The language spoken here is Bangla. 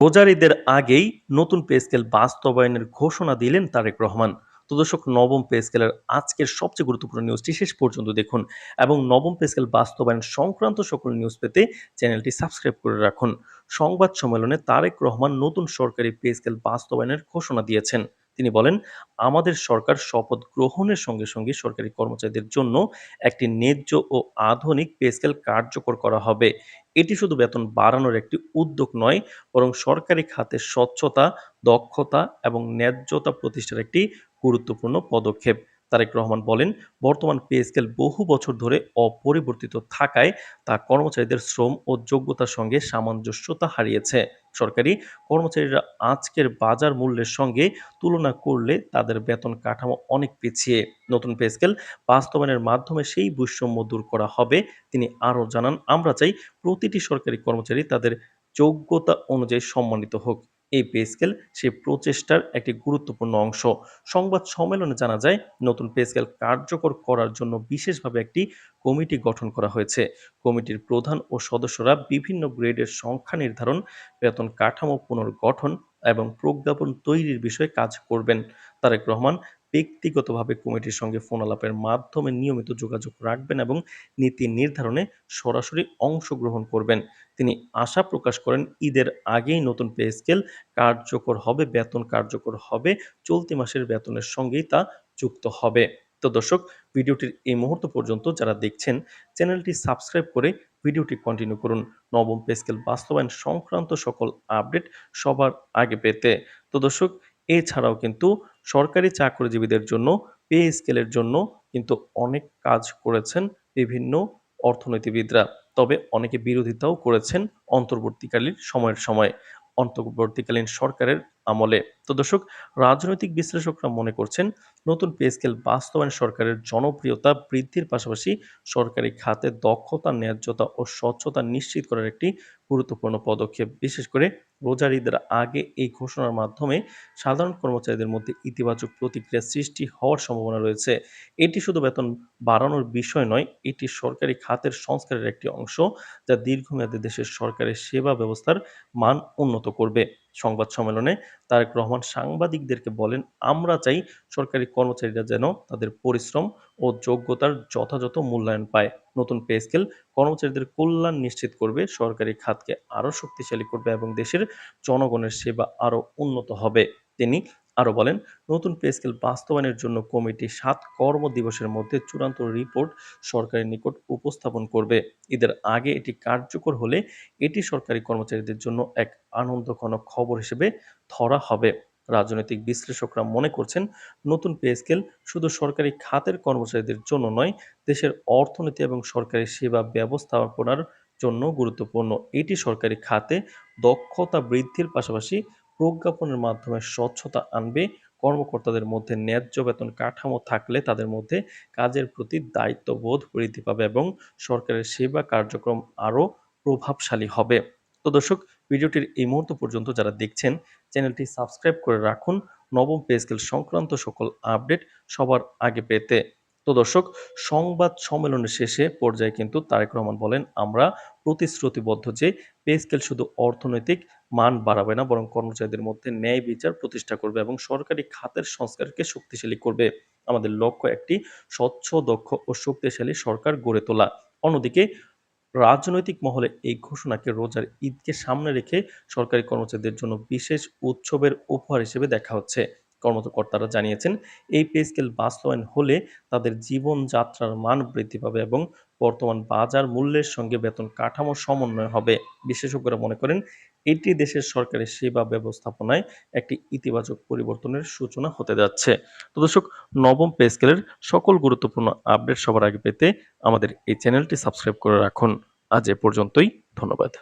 রোজার ঈদের আগেই নতুন পে স্কেল বাস্তবায়নের ঘোষণা দিলেন তারেক রহমান। তো দর্শক, নবম পে স্কেলের আজকের সবচেয়ে গুরুত্বপূর্ণ নিউজটি শেষ পর্যন্ত দেখুন এবং নবম পে স্কেল বাস্তবায়ন সংক্রান্ত সকল নিউজ পেতে চ্যানেলটি সাবস্ক্রাইব করে রাখুন। সংবাদ সম্মেলনে তারেক রহমান নতুন সরকারি পে স্কেল বাস্তবায়নের ঘোষণা দিয়েছেন। তিনি বলেন, আমাদের সরকার শপথ গ্রহণের সঙ্গে সঙ্গে সরকারি কর্মচারীদের জন্য একটি ন্যায্য ও আধুনিক পে স্কেল কার্যকর করা হবে। এটি শুধু বেতন বাড়ানোর একটি উদ্যোগ নয়, বরং সরকারি খাতে স্বচ্ছতা, দক্ষতা এবং ন্যায্যতা প্রতিষ্ঠার একটি গুরুত্বপূর্ণ পদক্ষেপ। তারেক রহমান বলেন, বর্তমান পে স্কেল বহু বছর ধরে অপরিবর্তিত থাকায় তা কর্মচারীদের শ্রম ও যোগ্যতার সঙ্গে সামঞ্জস্যতা হারিয়েছে। সরকারি কর্মচারীরা আজকের বাজার মূল্যের সঙ্গে তুলনা করলে তাদের বেতন কাঠামো অনেক পিছিয়ে। নতুন পে স্কেল বাস্তবায়নের মাধ্যমে সেই বৈষম্য দূর করা হবে। তিনি আরও জানান, আমরা চাই প্রতিটি সরকারি কর্মচারী তাদের যোগ্যতা অনুযায়ী সম্মানিত হোক। এই পে স্কেল সেই প্রচেষ্টার একটি গুরুত্বপূর্ণ অংশ। সংবাদ সম্মেলনে জানা যায়, নতুন পে স্কেল কার্যকর করার জন্য বিশেষভাবে একটি কমিটি গঠন করা হয়েছে। কমিটির প্রধান ও সদস্যরা বিভিন্ন গ্রেডের সংখ্যা নির্ধারণ, বেতন কাঠামো পুনর্গঠন এবং প্রজ্ঞাপন তৈরির বিষয়ে কাজ করবেন। তারেক রহমান ব্যক্তিগতভাবে কমিটির সঙ্গে ফোন আলাপের মাধ্যমে নিয়মিত যোগাযোগ রাখবেন এবং নীতি নির্ধারণে সরাসরি অংশগ্রহণ করবেন। তিনি আশা প্রকাশ করেন, ঈদের আগেই নতুন পে স্কেল কার্যকর হবে, বেতন কার্যকর হবে, চলতি মাসের বেতনের সঙ্গেই তা যুক্ত হবে। তো দর্শক, ভিডিওটির এই মুহূর্ত পর্যন্ত যারা দেখছেন, চ্যানেলটি সাবস্ক্রাইব করে ভিডিওটি কন্টিনিউ করুন নবম পে স্কেল বাস্তবায়ন সংক্রান্ত সকল আপডেট সবার আগে পেতে। তো দর্শক, এছাড়াও কিন্তু সরকারি চাকরিজীবীদের জন্য পে স্কেলের জন্য কিন্তু অনেক কাজ করেছেন বিভিন্ন অর্থনীতিবিদরা। তবে অনেকে বিরোধিতাও করেছেন অন্তর্বর্তীকালীন সরকারের আমলে। তো দর্শক, রাজনৈতিক বিশ্লেষকরা মনে করছেন, নতুন পে স্কেল বাস্তবায়ন সরকারের জনপ্রিয়তা বৃদ্ধির পাশাপাশি সরকারি খাতে দক্ষতা, ন্যায্যতা ও স্বচ্ছতা নিশ্চিত করার একটি গুরুত্বপূর্ণ পদক্ষেপ। বিশেষ করে রোজার ঈদের আগে এই ঘোষণার মাধ্যমে সাধারণ কর্মচারীদের মধ্যে ইতিবাচক প্রতিক্রিয়া সৃষ্টি হওয়ার সম্ভাবনা রয়েছে। এটি শুধু বেতন বাড়ানোর বিষয় নয়, এটি সরকারি খাতের সংস্কারের একটি অংশ, যা দীর্ঘমেয়াদে দেশের সরকারের সেবা ব্যবস্থার মান উন্নত করবে। সংবাদ সম্মেলনে তারেক রহমান সাংবাদিকদেরকে বলেন, আমরা চাই সরকারি কর্মচারীরা যেন তাদের পরিশ্রম ও যোগ্যতার যথাযথ মূল্যায়ন পায়। নতুন পে স্কেল কর্মচারীদের কল্যাণ নিশ্চিত করবে, সরকারি খাতকে আরও শক্তিশালী করবে এবং দেশের জনগণের সেবা আরও উন্নত হবে। তিনি আরও বলেন, নতুন পে স্কেল বাস্তবায়নের জন্য কমিটি ৭ কর্মদিবসের মধ্যে চূড়ান্ত রিপোর্ট সরকারের নিকট উপস্থাপন করবে। ঈদের আগে এটি কার্যকর হলে এটি সরকারি কর্মচারীদের জন্য এক আনন্দঘন খবর হিসেবে ধরা হবে। রাজনৈতিক বিশ্লেষকরা মনে করছেন, নতুন পে স্কেল শুধু সরকারি খাতের কর্মচারীদের জন্য নয়, দেশের অর্থনীতি এবং সরকারি সেবা ব্যবস্থাপনার জন্য গুরুত্বপূর্ণ। এটি সরকারি খাতে দক্ষতা বৃদ্ধির পাশাপাশি প্রজ্ঞাপনের মাধ্যমে স্বচ্ছতা আনবে। কর্মকর্তাদের মধ্যে ন্যায্য বেতন কাঠামো থাকলে তাদের মধ্যে কাজের প্রতি দায়িত্ববোধ বৃদ্ধি পাবে এবং সরকারের সেবা কার্যক্রম আরও প্রভাবশালী হবে। তো দর্শক, ভিডিওটির এই মুহূর্ত পর্যন্ত যারা দেখছেন, চ্যানেলটি সাবস্ক্রাইব করে রাখুন নবম পে স্কেল সংক্রান্ত সকল আপডেট সবার আগে পেতে। তো দর্শক, সংবাদ সম্মেলনের শেষে পর্যায়ে কিন্তু তারেক রহমান বলেন, আমরা প্রতিশ্রুতিবদ্ধ যে পে স্কেল শুধু অর্থনৈতিক মান বাড়াবে না, বরং কর্মচারীদের মধ্যে ন্যায় বিচার প্রতিষ্ঠা করবে এবং সরকারি খাতের সংস্কারকে শক্তিশালী করবে। আমাদের লক্ষ্য একটি স্বচ্ছ, দক্ষ ও শক্তিশালী সরকার গড়ে তোলা। অন্যদিকে রাজনৈতিক মহলে এই ঘোষণাকে রোজার ঈদকে সামনে রেখে সরকারি কর্মচারীদের জন্য বিশেষ উৎসবের উপহার হিসেবে দেখা হচ্ছে। কর্মকর্তারা জানিয়েছেন, এই পে স্কেল বাস্তবায়ন হলে তাদের জীবনযাত্রার মান বৃদ্ধি পাবে এবং বর্তমান বাজার মূল্যের সঙ্গে বেতন কাঠামোর সমন্বয় হবে। বিশেষজ্ঞরা মনে করেন, এটি দেশের সরকারি সেবা ব্যবস্থাপনায় একটি ইতিবাচক পরিবর্তনের সূচনা হতে যাচ্ছে। তো দর্শক, নবম পে স্কেলের সকল গুরুত্বপূর্ণ আপডেট সবার আগে পেতে আমাদের এই চ্যানেলটি সাবস্ক্রাইব করে রাখুন। আজ এ পর্যন্তই। ধন্যবাদ।